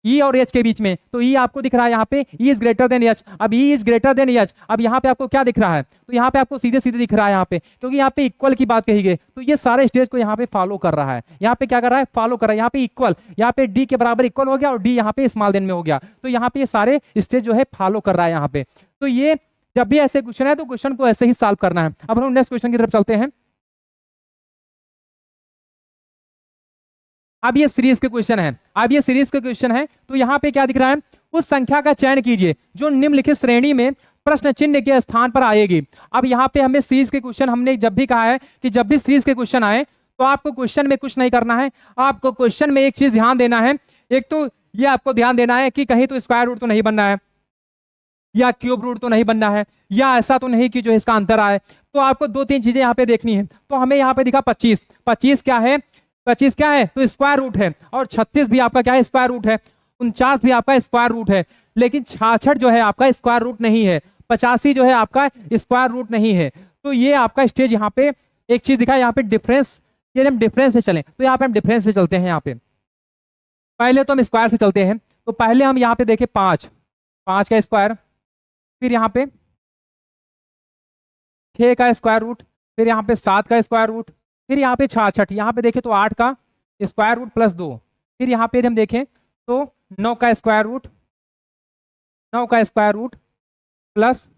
E और H के बीच में, तो E आपको दिख रहा है यहाँ पे E is greater then H। अब E is greater then H, अब यहाँ पे आपको क्या दिख रहा है, तो यहाँ पे आपको सीधे दिख रहा है यहाँ पे, क्योंकि यहाँ पे इक्वल की बात कही गई, तो ये सारे स्टेज को यहाँ पे फॉलो कर रहा है। यहाँ पे क्या कर रहा है, फॉलो कर रहा है। यहाँ पे इक्वल, यहाँ पे D के बराबर इक्वल हो गया और D यहाँ पे स्मॉल देन में हो गया, तो यहाँ पे ये सारे स्टेज जो है फॉलो कर रहा है यहाँ पे। तो ये जब भी ऐसे क्वेश्चन है तो क्वेश्चन को ऐसे ही सॉल्व करना है। अब हम नेक्स्ट क्वेश्चन की तरफ चलते हैं। अब ये सीरीज के क्वेश्चन है, तो यहाँ पे क्या दिख रहा है, उस संख्या का चयन कीजिए जो निम्नलिखित श्रेणी में प्रश्न चिन्ह के स्थान पर आएगी। अब यहाँ पे हमें सीरीज के क्वेश्चन, हमने जब भी कहा है कि जब भी सीरीज के क्वेश्चन आए तो आपको क्वेश्चन में कुछ नहीं करना है, आपको क्वेश्चन में एक चीज ध्यान देना है। एक तो ये आपको ध्यान देना है कि कहीं तो स्क्वायर रूट तो नहीं बनना है, या क्यूब रूट तो नहीं बनना है, या ऐसा तो नहीं कि जो इसका अंतर आए। तो आपको 2-3 चीजें यहाँ पे देखनी है। तो हमें यहाँ पे दिखा 25 क्या है, 25 क्या है, तो स्क्वायर रूट है, और 36 भी आपका क्या है, स्क्वायर रूट है, 49 भी आपका स्क्वायर रूट है। लेकिन 66 जो है आपका स्क्वायर रूट नहीं है, 85 जो है आपका स्क्वायर रूट नहीं है। तो ये आपका स्टेज यहाँ पे एक चीज दिखा, यहाँ पे डिफरेंस, ये हम डिफरेंस से चलें तो यहाँ पे हम डिफरेंस से चलते हैं। यहाँ पे पहले तो हम स्क्वायर से चलते हैं, तो पहले हम यहाँ पे देखें 5 का स्क्वायर, फिर यहाँ पे 6 का स्क्वायर रूट, फिर यहाँ पे 7 का स्क्वायर रूट, फिर यहाँ पे 66, यहाँ पे देखें तो 8 का स्क्वायर रूट प्लस 2, फिर यहाँ पे हम देखें तो 9 का स्क्वायर रूट, 9 का स्क्वायर रूट प्लस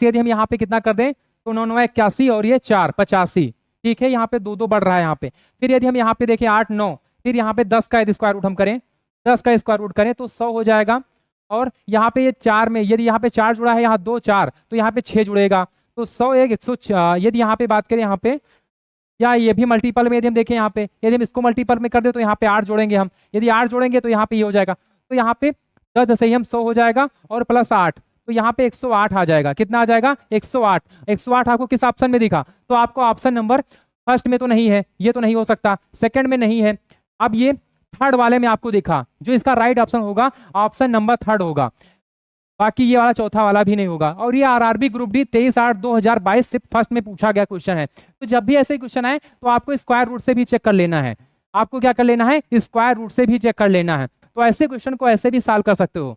यदि हम यहाँ पे कितना कर दें तो 9 9 81 और ये 4 85, ठीक है। यहाँ पे 2 2 बढ़ रहा है यहाँ पे। फिर यदि हम यहाँ पे देखें 8 9, फिर यहाँ पे 10 का यदि स्क्वायर रूट हम करें, 10 का स्क्वायर रूट करें तो 100 हो जाएगा। और यहाँ पे ये 4 में यदि यहाँ पे 4 जुड़ा है, यहाँ 2 4, तो यहाँ पे 6 जुड़ेगा, तो 100 1 100। यदि यहाँ पे बात करें यहाँ पे, या ये भी मल्टीपल में यदि हम देखें यहाँ पे, यदि हम इसको मल्टीपल में कर दे तो यहाँ पे 8 जोड़ेंगे हम, यदि 8 जोड़ेंगे तो यहाँ पे ये हो जाएगा, तो यहाँ पे 10 से ही हम 100 हो जाएगा और प्लस 8, तो यहाँ पे 108 आ जाएगा। कितना आ जाएगा? 108। 108 आपको किस ऑप्शन में दिखा? तो आपको ऑप्शन नंबर फर्स्ट में तो नहीं है, ये तो नहीं हो सकता, सेकंड में नहीं है, अब ये थर्ड वाले में आपको दिखा, जो इसका राइट ऑप्शन होगा ऑप्शन नंबर थर्ड होगा, बाकी ये वाला चौथा वाला भी नहीं होगा। और ये आरआरबी ग्रुप डी 23/8/2022 से फर्स्ट में पूछा गया क्वेश्चन है। तो जब भी ऐसे क्वेश्चन आए तो आपको स्क्वायर रूट से भी चेक कर लेना है, आपको क्या कर लेना है? स्क्वायर रूट से भी चेक कर लेना है। तो ऐसे क्वेश्चन को ऐसे भी सॉल्व कर सकते हो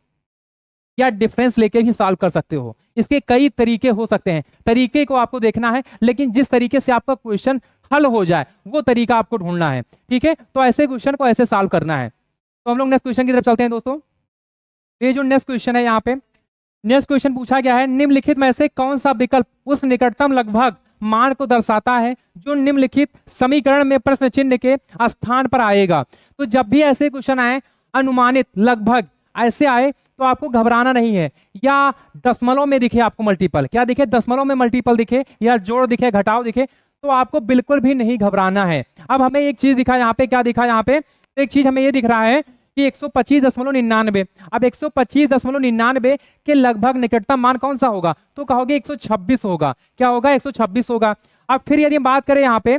या डिफरेंस लेके भी सॉल्व कर सकते हो। इसके कई तरीके हो सकते हैं, तरीके को आपको देखना है, लेकिन जिस तरीके से आपका क्वेश्चन हल हो जाए वो तरीका आपको ढूंढना है, ठीक है। तो ऐसे क्वेश्चन को ऐसे सॉल्व करना है। तो हम लोग नेक्स्ट क्वेश्चन की तरफ चलते हैं दोस्तों। ये जो नेक्स्ट क्वेश्चन है, यहाँ पे नेक्स्ट क्वेश्चन पूछा गया है, निम्नलिखित में से कौन सा विकल्प उस निकटतम लगभग मान को दर्शाता है जो निम्नलिखित समीकरण में प्रश्न चिन्ह के स्थान पर आएगा। तो जब भी ऐसे क्वेश्चन आए अनुमानित लगभग ऐसे आए तो आपको घबराना नहीं है, या दशमलव में दिखे आपको मल्टीपल, क्या दिखे? दशमलव में मल्टीपल दिखे, या जोड़ दिखे, घटाव दिखे, तो आपको बिल्कुल भी नहीं घबराना है। अब हमें एक चीज दिखा यहाँ पे, क्या दिखा यहाँ पे? एक चीज हमें ये दिख रहा है कि 125.99। अब 125.99 के लगभग निकटतम मान कौन सा होगा? तो कहोगे 126 होगा। क्या होगा? 126 होगा। अब फिर यदि हम बात करें यहाँ पे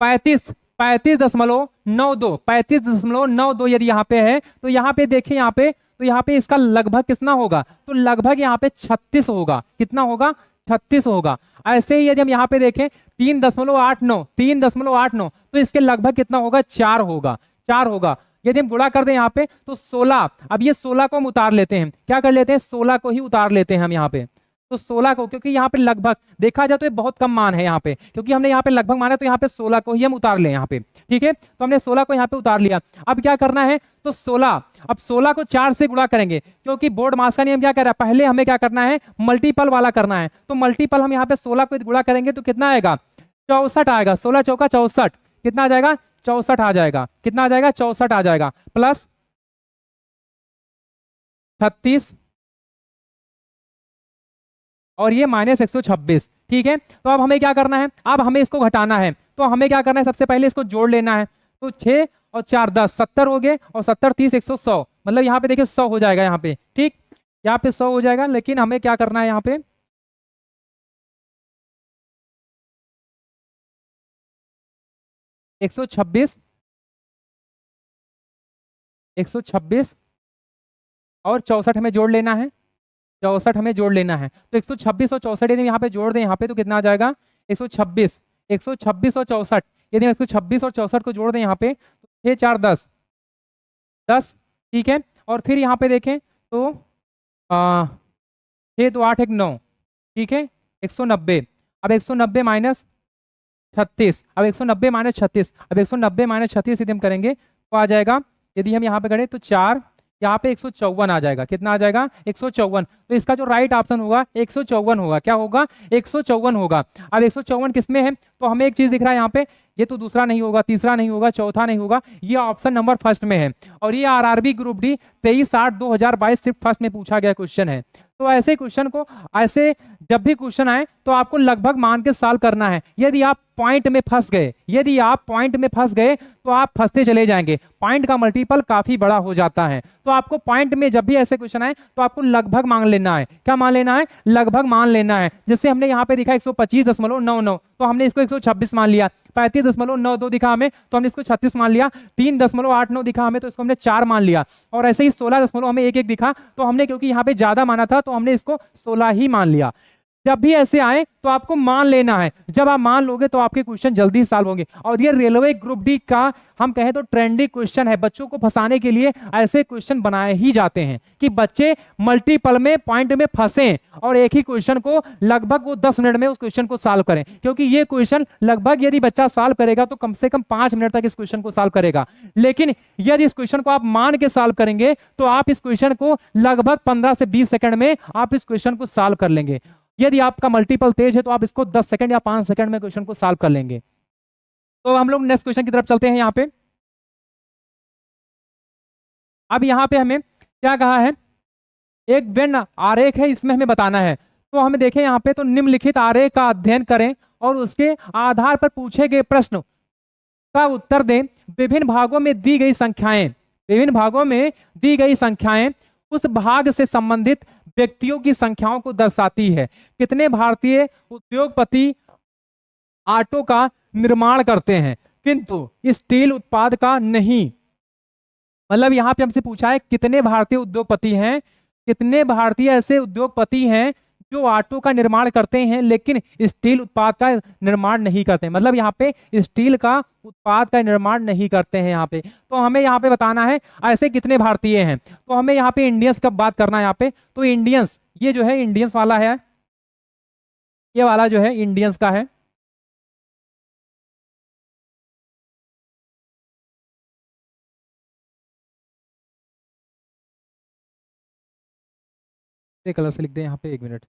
35.92 यदि यहाँ पे है, तो यहाँ पे देखें यहाँ पे, तो यहाँ पे इसका लगभग कितना होगा? तो लगभग यहाँ पे 36 होगा। कितना होगा? 36 होगा। ऐसे ही यदि हम यहाँ पे देखें 3.89 तो इसके लगभग कितना होगा? 4 होगा। 4 होगा। यदि हम गुणा कर दें यहाँ पे तो 16, अब ये 16 को हम उतार लेते हैं, क्या कर लेते हैं? 16 को ही उतार लेते हैं हम यहाँ पे, तो 16 को, क्योंकि यहाँ पे लगभग देखा जाए तो ये बहुत कम मान है यहाँ पे, क्योंकि हमने यहाँ पे लगभग माना, तो यहाँ पे 16 को ही हम उतार लें यहाँ पे, ठीक है। तो हमने 16 को यहाँ पे उतार लिया। अब क्या करना है? तो 16, अब 16 को 4 से गुणा करेंगे, क्योंकि बोर्ड मास का नियम क्या कह रहा है? पहले हमें क्या करना है? मल्टीपल वाला करना है। तो मल्टीपल हम यहाँ पे 16 को गुणा करेंगे तो कितना आएगा? 64 आएगा। 16 चौका 64, कितना आ जाएगा? 64 आ जाएगा। कितना आ जाएगा? 64 आ जाएगा, प्लस 36 और ये माइनस 126, ठीक है। तो अब हमें क्या करना है? अब हमें इसको घटाना है। तो हमें क्या करना है? सबसे पहले इसको जोड़ लेना है। तो 6 और 4 10, 70 हो गए, और 70 30 100, मतलब यहाँ पे देखिए 100 हो जाएगा यहाँ पे, ठीक। यहाँ पे 100 हो जाएगा, लेकिन हमें क्या करना है यहाँ पे? 126 और 64 हमें जोड़ लेना है। 64 हमें जोड़ लेना है। तो 126 और 64 यदि यहाँ पे जोड़ दें यहाँ पे तो कितना आ जाएगा? 126 और 64, यदि 126 और 64 को जोड़ दें यहाँ पे तो 6 4 10, ठीक है। और फिर यहाँ पे देखें तो 6 2 8 1 9, ठीक है। 190, अब 190 माइनस 36, अब 190 माइनस 36, अब 190 माइनस 36 यदि हम करेंगे तो आ जाएगा, यदि हम यहाँ पे करें तो 4, यहाँ पे 154 आ जाएगा। कितना आ जाएगा? 154। तो इसका जो राइट ऑप्शन होगा 154 होगा। क्या होगा? 154 होगा। अब 154 किसमें है? तो हमें एक चीज दिख रहा है यहाँ पे, ये तो दूसरा नहीं होगा, तीसरा नहीं होगा, चौथा नहीं होगा, ये ऑप्शन नंबर फर्स्ट में है। और ये आरआरबी ग्रुप डी 23/8/2022 सिर्फ फर्स्ट में पूछा गया क्वेश्चन है। तो ऐसे क्वेश्चन को ऐसे जब भी क्वेश्चन आए तो आपको लगभग मान के सॉल्व करना है। यदि आप पॉइंट में फंस गए, यदि आप पॉइंट में फंस गए तो आप फंसते चले जाएंगे, पॉइंट का मल्टीपल काफी बड़ा हो जाता है। तो आपको पॉइंट में जब भी ऐसे क्वेश्चन आए तो आपको लगभग मान लेना है। क्या मान लेना है? लगभग मान लेना है। जैसे हमने यहाँ पे दिखा 125.99, तो हमने इसको 126 मान लिया। 35.92 दिखा हमें तो हमने इसको 36 मान लिया। 3.89 दिखा हमें तो इसको हमने 4 मान लिया। और ऐसे ही 16 हमें 1 दिखा तो हमने, क्योंकि यहाँ पे ज्यादा माना था तो हमने इसको 16 ही मान लिया। जब भी ऐसे आए तो आपको मान लेना है, जब आप मान लोगे तो आपके क्वेश्चन जल्दी सॉल्व होंगे। और ये रेलवे ग्रुप डी का हम कहें तो ट्रेंडी क्वेश्चन है, बच्चों को फंसाने के लिए ऐसे क्वेश्चन बनाए ही जाते हैं कि बच्चे मल्टीपल में पॉइंट में फंसे और एक ही क्वेश्चन को लगभग वो 10 मिनट में उस क्वेश्चन को सॉल्व करें। क्योंकि ये क्वेश्चन लगभग यदि बच्चा सॉल्व करेगा तो कम से कम 5 मिनट तक इस क्वेश्चन को सॉल्व करेगा, लेकिन यदि इस क्वेश्चन को आप मान के सॉल्व करेंगे तो आप इस क्वेश्चन को लगभग 15 से 20 सेकंड में आप इस क्वेश्चन को सॉल्व कर लेंगे। यदि आपका मल्टीपल तेज है तो आप इसको 10 सेकंड या 5 सेकंड में क्वेश्चन को सॉल्व कर लेंगे। तो हम लोग नेक्स्ट क्वेश्चन की तरफ चलते हैं। यहाँ पे अब यहाँ पे हमें क्या कहा है, एक वेन आरेख है, इसमें हमें बताना है। तो हमें देखें यहाँ पे, तो निम्नलिखित आरेख का अध्ययन करें और उसके आधार पर पूछे गए प्रश्न का उत्तर दें। विभिन्न भागों में दी गई संख्याएं, विभिन्न भागों में दी गई संख्याएं उस भाग से संबंधित व्यक्तियों की संख्याओं को दर्शाती है। कितने भारतीय उद्योगपति ऑटो का निर्माण करते हैं किंतु स्टील उत्पाद का नहीं? मतलब यहां पे हमसे पूछा है कितने भारतीय उद्योगपति हैं, कितने भारतीय ऐसे उद्योगपति हैं जो ऑटो का निर्माण करते हैं लेकिन स्टील उत्पाद का निर्माण नहीं करते। मतलब यहाँ पे स्टील का उत्पाद का निर्माण नहीं करते हैं यहाँ पे। तो हमें यहाँ पे बताना है ऐसे कितने भारतीय हैं। तो हमें यहाँ पे इंडियंस का बात करना है यहाँ पे। तो इंडियंस, ये जो है इंडियंस वाला है, ये वाला जो है इंडियंस का है। कलर से लिख दें यहाँ पे, 1 मिनट।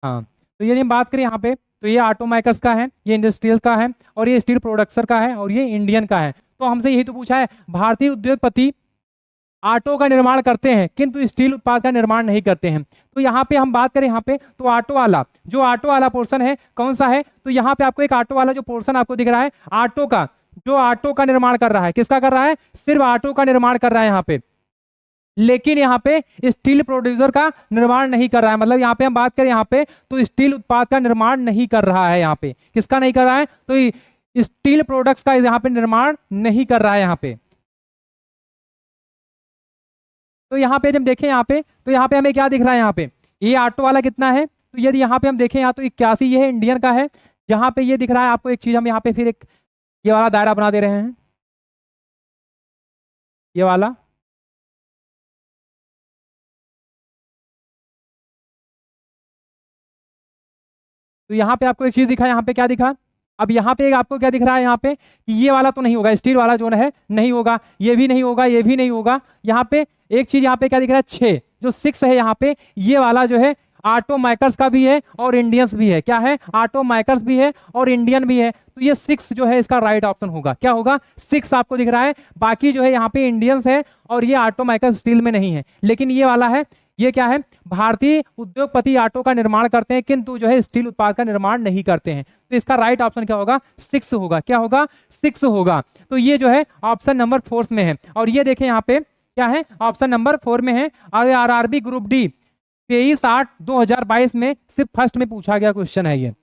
हाँ, तो यदि हम बात करें यहाँ पे, तो ये ऑटो मेकर्स का है, ये इंडस्ट्रियल का है, और ये स्टील प्रोडक्शन का है, और ये इंडियन का है। तो हमसे यही तो पूछा है, भारतीय उद्योगपति ऑटो का निर्माण करते हैं किंतु स्टील उत्पाद का निर्माण नहीं करते हैं। तो यहाँ पे हम बात करें यहाँ पे, तो ऑटो वाला, जो ऑटो वाला पोर्शन है कौन सा है? तो यहाँ पे आपको एक ऑटो वाला जो पोर्शन आपको दिख रहा है, ऑटो का, जो ऑटो का निर्माण कर रहा है, किसका कर रहा है? सिर्फ ऑटो का निर्माण कर रहा है यहाँ पे, लेकिन यहाँ पे स्टील प्रोड्यूसर का निर्माण नहीं कर रहा है। मतलब यहाँ पे हम बात करें यहाँ पे, तो स्टील उत्पाद का निर्माण नहीं कर रहा है। यहाँ पे किसका नहीं कर रहा है? तो स्टील प्रोडक्ट्स का यहाँ पे निर्माण नहीं कर रहा है यहाँ पे। तो यहाँ पे जब देखें यहाँ पे, तो यहाँ पे हमें क्या दिख रहा है? यहाँ पे ये ऑटो वाला कितना है? तो यदि यहाँ पे हम देखें यहाँ, तो 81 ये है, इंडियन का है। यहाँ पे ये दिख रहा है आपको एक चीज, हम यहाँ पे फिर एक ये वाला दायरा बना दे रहे हैं, ये वाला। तो यहाँ पे आपको एक चीज दिखा, यहाँ पे क्या दिखा? अब यहाँ पे आपको क्या दिख रहा है? यहाँ पे कि ये वाला तो नहीं होगा, स्टील वाला जो है नहीं होगा, ये भी नहीं होगा, ये भी नहीं होगा। यहाँ पे एक चीज यहाँ पे क्या दिख रहा है? 6, जो 6 है यहाँ पे, ये वाला जो है ऑटो मेकर्स का भी है और इंडियंस भी है। क्या है? ऑटो मेकर्स भी है और इंडियन भी है। तो ये 6 जो है इसका राइट ऑप्शन होगा। क्या होगा? 6 आपको दिख रहा है। बाकी जो है यहाँ पे इंडियंस है और ये ऑटो मेकर्स स्टील में नहीं है। लेकिन ये वाला है, ये क्या है? भारतीय उद्योगपति ऑटो का निर्माण करते हैं किंतु जो है स्टील उत्पाद का निर्माण नहीं करते हैं। तो इसका राइट ऑप्शन क्या होगा? 6 होगा। क्या होगा? 6 होगा। तो ये जो है ऑप्शन नंबर 4 में है। और ये देखें यहाँ पे क्या है? ऑप्शन नंबर 4 में है। और आरआरबी ग्रुप डी 23/8/2022 में सिर्फ फर्स्ट में पूछा गया क्वेश्चन है ये।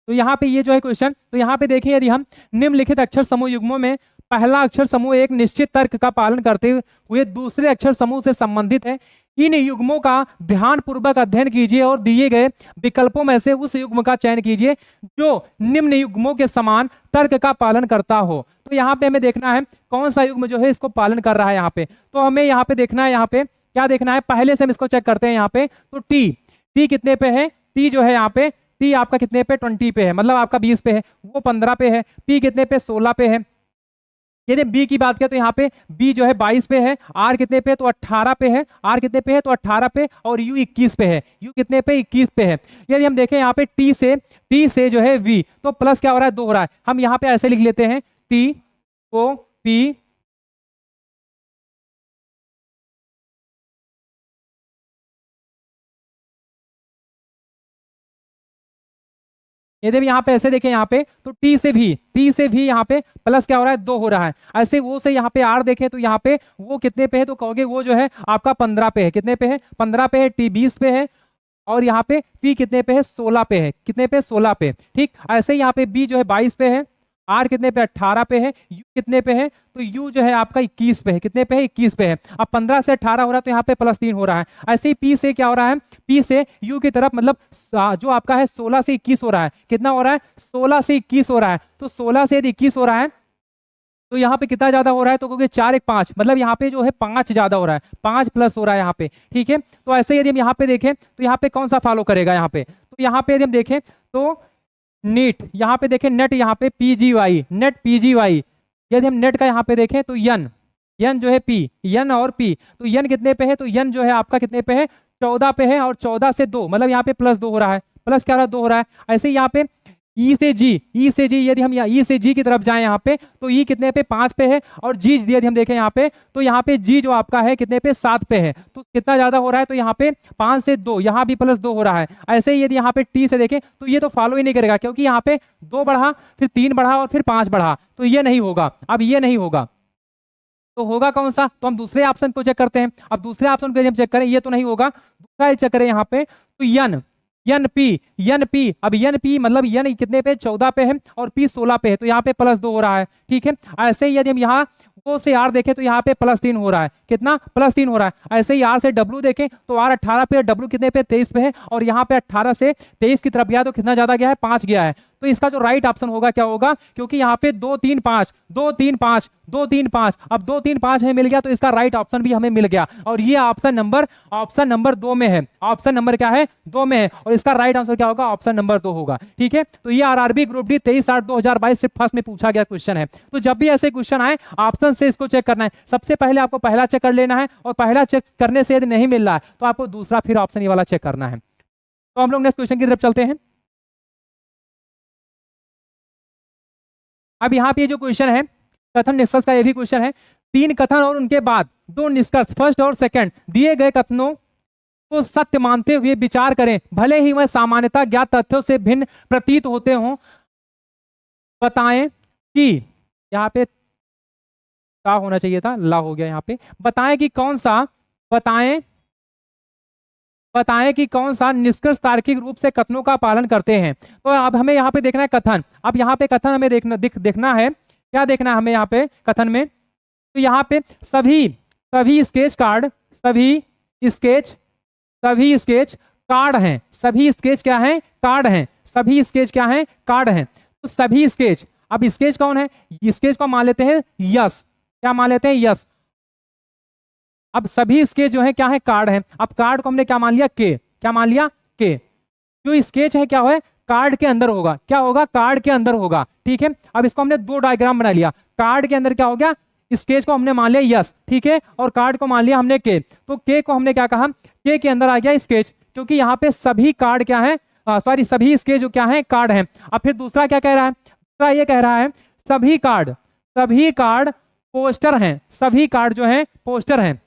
तो यहाँ पे ये जो है क्वेश्चन, तो यहाँ पे देखिए यदि हम निम्नलिखित अक्षर समूह युग्मों में पहला अक्षर समूह एक निश्चित तर्क का पालन करते हुए दूसरे अक्षर समूह से संबंधित है, इन युग्मों का ध्यानपूर्वक अध्ययन कीजिए और दिए गए विकल्पों में से उस युग्म का चयन कीजिए जो निम्न युग्मों के समान तर्क का पालन करता हो। तो यहाँ पे हमें देखना है कौन सा युग्म जो है इसको पालन कर रहा है। यहाँ पे तो हमें यहाँ पे देखना है, यहाँ पे क्या देखना है? पहले से हम इसको चेक करते हैं। यहाँ पे तो टी कितने पे है? टी जो है यहाँ पे टी आपका कितने पे? 20 पे है, मतलब आपका 20 पे है, वो 15 पे है। पी कितने पे? 16 पे है। यदि बी की बात करें तो यहाँ पे बी जो है 22 पे है। आर कितने पे? तो 18 पे है। आर कितने पे है? तो 18 पे। और यू 21 पे है। यू कितने पे? 21 पे है। यदि हम देखें यहाँ पे टी से जो है वी, तो प्लस क्या हो रहा है? 2 हो रहा है। हम यहाँ पे ऐसे लिख लेते हैं टी को पी, यदि हम यहाँ पे ऐसे देखें यहाँ पे तो टी से भी यहाँ पे प्लस क्या हो रहा है? 2 हो रहा है। ऐसे वो से यहाँ पे आर देखें तो यहाँ पे वो कितने पे है? तो कहोगे वो जो है आपका 15 पे है। कितने पे है? 15 पे है। टी 20 पे है। और यहाँ पे पी कितने पे है? 16 पे है। कितने पे? 16 पे। ठीक, ऐसे ही यहाँ पे बी जो है 22 पे है। आर कितने पे? 18 पे है। यू कितने पे है? तो यू जो है आपका 21 पे है। कितने पे है? 21 पे है। अब 15 से 18 हो रहा है तो यहाँ पे +3 हो रहा है। ऐसे ही पी से क्या हो रहा है? पी से यू की तरफ, मतलब जो आपका है 16 से 21 हो रहा है। कितना हो रहा है? 16 से 21 हो रहा है। तो 16 से यदि 21 हो रहा है तो यहाँ पे कितना ज्यादा हो रहा है? तो क्योंकि 4 1 5, मतलब यहाँ पे जो है 5 ज्यादा हो रहा है, 5 प्लस हो रहा है यहाँ पे। ठीक है, तो ऐसे यदि हम यहाँ पे देखें तो यहाँ पे कौन सा फॉलो करेगा? यहाँ पे तो यहाँ पे यदि हम देखें तो नीट, यहाँ पे देखें नेट, यहाँ पे पीजीवाई, नेट पीजीवाई। यदि हम नेट का यहाँ पे देखें तो यन जो है पी, यन और पी, तो यन कितने पे है? तो यन जो है आपका कितने पे है? 14 पे है। और 14 से 2, मतलब यहाँ पे +2 हो रहा है। प्लस क्या हो रहा है? 2 हो रहा है। ऐसे ही यहाँ पे ई से जी यदि हम ई से जी की तरफ जाएं यहाँ पे तो ई कितने पे? 5 पे है। और जी यदि हम देखें यहाँ पे तो यहाँ पे जी जो आपका है कितने पे? 7 पे है। तो कितना ज्यादा हो रहा है? तो यहाँ पे 5 से 2, यहाँ भी +2 हो रहा है। ऐसे ही यदि यहाँ पे टी से देखें तो ये तो फॉलो ही नहीं करेगा, क्योंकि यहाँ पे 2 बढ़ा, फिर 3 बढ़ा और फिर 5 बढ़ा, तो ये नहीं होगा। अब ये नहीं होगा तो होगा कौन सा? तो हम दूसरे ऑप्शन को चेक करते हैं। अब दूसरे ऑप्शन को यदि हम चेक करें, ये तो नहीं होगा, दूसरा चेक करें यहाँ पे तो यन पी। अब यन पी मतलब यन कितने पे? 14 पे है और पी 16 पे है, तो यहाँ पे +2 हो रहा है। ठीक है, ऐसे ही यदि हम यहाँ ओ से आर देखें तो यहाँ पे +3 हो रहा है। कितना? +3 हो रहा है। ऐसे ही आर से डब्ल्यू देखें तो आर 18 पे, डब्ल्यू कितने पे? 23 पे है। और यहाँ पे 18 से 23 की तरफ गया तो कितना ज्यादा गया है? 5 गया है। तो इसका जो राइट ऑप्शन होगा क्या होगा? क्योंकि यहाँ पे 2 3 5 2 3 5 2 3 5, अब 2 3 5 हमें मिल गया तो इसका राइट ऑप्शन भी हमें मिल गया। और ये ऑप्शन नंबर 2 में है। ऑप्शन नंबर क्या है? 2 में है। और इसका राइट आंसर क्या होगा? ऑप्शन नंबर 2 होगा। ठीक है, तो ये आरआरबी ग्रुप डी 23/8/2022 से फर्स्ट में पूछा गया क्वेश्चन है। तो जब भी ऐसे क्वेश्चन आए ऑप्शन से इसको चेक करना है। सबसे पहले आपको पहला चेक कर लेना है, और पहला चेक करने से यदि नहीं मिल रहा है तो आपको दूसरा फिर ऑप्शन ये वाला चेक करना है। तो हम लोग नेक्स्ट क्वेश्चन की तरफ चलते हैं। अब यहाँ पे जो क्वेश्चन है कथन निष्कर्ष का, ये भी क्वेश्चन है। 3 कथन और उनके बाद 2 निष्कर्ष, फर्स्ट और सेकंड, दिए गए कथनों को सत्य मानते हुए विचार करें, भले ही वह सामान्यतः ज्ञात तथ्यों से भिन्न प्रतीत होते हों। बताएं कि, यहाँ पे क्या होना चाहिए था, ला हो गया यहाँ पे। बताएं कि कौन सा निष्कर्ष तार्किक रूप से कथनों का पालन करते हैं। तो अब हमें यहाँ पे देखना है कथन। अब यहाँ पे कथन हमें देखना है, क्या देखना है हमें यहाँ पे कथन में? तो यहाँ पे सभी स्केच कार्ड, सभी स्केच कार्ड हैं। सभी स्केच क्या हैं? कार्ड हैं। सभी स्केच क्या हैं? कार्ड हैं। तो सभी स्केच, अब स्केच कौन है? स्केच को मान लेते हैं यस। क्या मान लेते हैं? यस। अब सभी स्केच जो है क्या है? कार्ड है। अब कार्ड को हमने क्या मान लिया? के। क्या मान लिया? के। जो स्केच है क्या है? कार्ड के अंदर होगा। क्या होगा? कार्ड के अंदर होगा। ठीक है, अब इसको हमने दो डायग्राम बना लिया। कार्ड के अंदर क्या हो गया? स्केच को हमने मान लिया यस, ठीक है, और कार्ड को मान लिया हमने के। तो के को हमने क्या कहा? के के अंदर आ गया स्केच, क्योंकि यहाँ पे सभी कार्ड क्या है, सॉरी सभी स्केच जो क्या है, कार्ड है। अब फिर दूसरा क्या कह रहा है? दूसरा ये कह रहा है सभी कार्ड पोस्टर हैं, सभी कार्ड जो हैं पोस्टर हैं।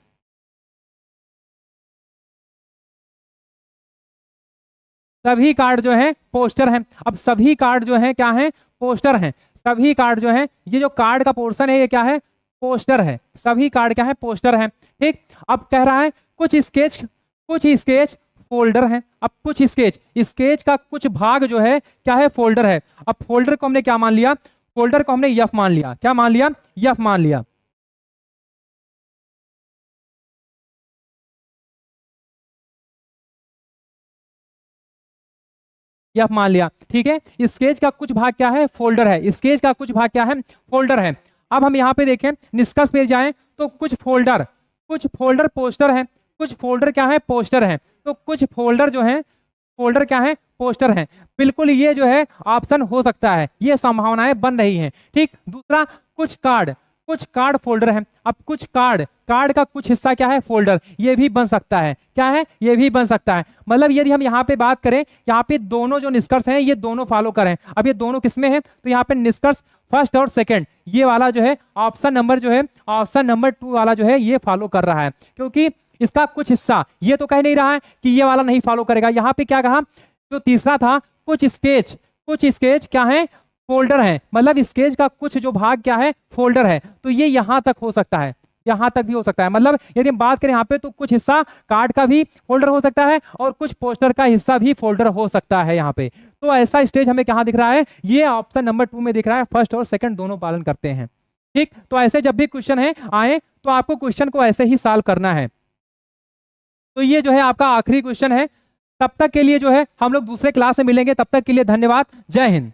सभी कार्ड जो है पोस्टर हैं। अब सभी कार्ड जो है क्या है? पोस्टर हैं। सभी कार्ड जो है, ये जो कार्ड का पोर्शन है ये क्या है? पोस्टर है। सभी कार्ड क्या है? पोस्टर है। ठीक, अब कह रहा है कुछ स्केच फोल्डर हैं। अब कुछ स्केच का कुछ भाग जो है क्या है? फोल्डर है। अब फोल्डर को हमने क्या मान लिया? फोल्डर को हमने एफ मान लिया। क्या मान लिया? एफ मान लिया। एफ मान लिया। ठीक है, स्केच का कुछ भाग क्या है? फोल्डर है। स्केच का कुछ भाग क्या है? फोल्डर है। अब हम यहाँ पे देखें, निष्कर्ष पे जाएं तो कुछ फोल्डर पोस्टर है, कुछ फोल्डर क्या है? पोस्टर है। तो कुछ फोल्डर जो है, फोल्डर क्या है? पोस्टर है। बिल्कुल ये जो है ऑप्शन हो सकता है, ये संभावनाएं बन रही हैं। ठीक, दूसरा कुछ कार्ड फोल्डर है। अब कुछ कार्ड का कुछ हिस्सा क्या है? फोल्डर, ये भी बन सकता है। क्या है? ये भी बन सकता है। मतलब यदि हम यहाँ पे बात करें, यहाँ पे दोनों जो निष्कर्ष हैं ये दोनों फॉलो करें। अब ये दोनों किसमें है? तो यहाँ पे निष्कर्ष फर्स्ट और सेकंड, ये वाला जो है ऑप्शन नंबर 2 वाला जो है ये फॉलो कर रहा है, क्योंकि इसका कुछ हिस्सा, ये तो कह नहीं रहा है कि ये वाला नहीं फॉलो करेगा। यहाँ पे क्या कहा? जो तीसरा था, कुछ स्केच क्या है? फोल्डर है। मतलब स्केच का कुछ जो भाग क्या है? फोल्डर है। तो ये यहां तक हो सकता है, यहां तक भी हो सकता है। मतलब यदि हम बात करें यहाँ पे, तो कुछ हिस्सा कार्ड का भी फोल्डर हो सकता है और कुछ पोस्टर का हिस्सा भी फोल्डर हो सकता है यहाँ पे। तो ऐसा स्टेज हमें कहाँ दिख रहा है? ये ऑप्शन नंबर 2 में दिख रहा है। फर्स्ट और सेकंड दोनों पालन करते हैं। ठीक, तो ऐसे जब भी क्वेश्चन है आए तो आपको क्वेश्चन को ऐसे ही सॉल्व करना है। तो ये जो है आपका आखिरी क्वेश्चन है। तब तक के लिए जो है हम लोग दूसरे क्लास में मिलेंगे। तब तक के लिए धन्यवाद। जय हिंद।